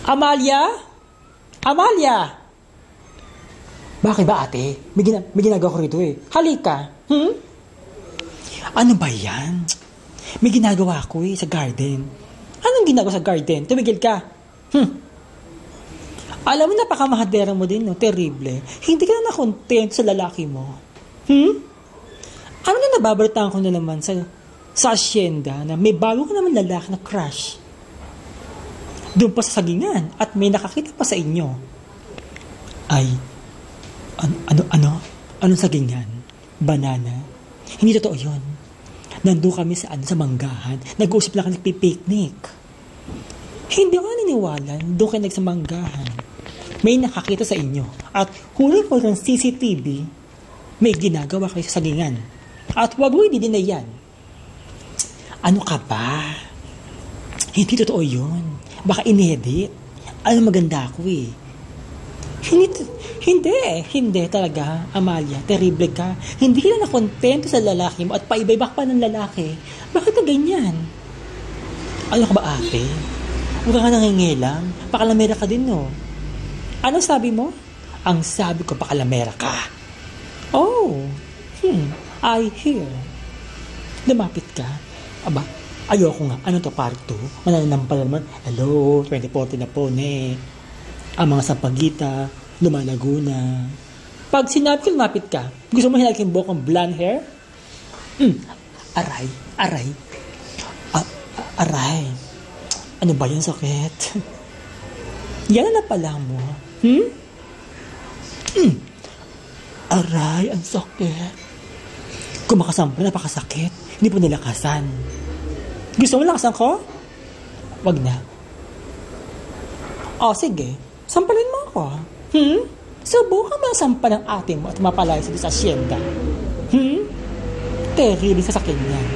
Amalia? Amalia! Bakit ba ate? May ginagawa ko rito eh. Halika. Ano ba yan? May ginagawa ko eh sa garden. Anong ginagawa sa garden? Tumigil ka. Alam mo, napakamahadera mo din, no? Terrible. Hindi ka na nakontent sa lalaki mo. Ano na nababalitaan ko na naman sa asyenda na may bago ka naman lalaki na crush. Doon pa sa sagingan at may nakakita pa sa inyo. Ay, ano? Anong sagingan? Banana? Hindi totoo yun. Nandun kami sa manggahan. Nag-uusap lang kami nagpipiknik. Hindi ako naniniwala. Doon kayo nagsamanggahan. May nakakita sa inyo. At huli ko ng CCTV, may ginagawa kayo sa sagingan. At wag mo i-deny yan. Ano ka ba? Hindi totoo yun. Baka inedit. Ano maganda ako eh. Hindi talaga, Amalia. Terrible ka. Hindi ka na nakontento sa lalaki mo at paiba-iba pa ng lalaki. Bakit ka ganyan? Ano ka ba ate? Huwag ka nangingilam. Pakalamera ka din, no? Ano sabi mo? Ang sabi ko, pakalamera ka. Oh, I hear. Lumapit ka. Aba, ayoko nga. Ano to, part 2? Mananampal naman. Hello, 2040 na po, ne. Ang mga sapagita, lumalago na. Pag sinabi ko, lumapit ka. Gusto mo hinalik yung buhok ng blonde hair? Aray. Aray. Ano ba yan, sakit? Yan na pala mo. Aray, ang sakit. Kung makasampal, napakasakit. Hindi po nilakasan. Gusto mo lakasan ko? Wag na. O, sige. Sampalin mo ako. Subukan mo ang sampal ng ate mo at mapalaya sa asyenda. Terrible sa sakin yan.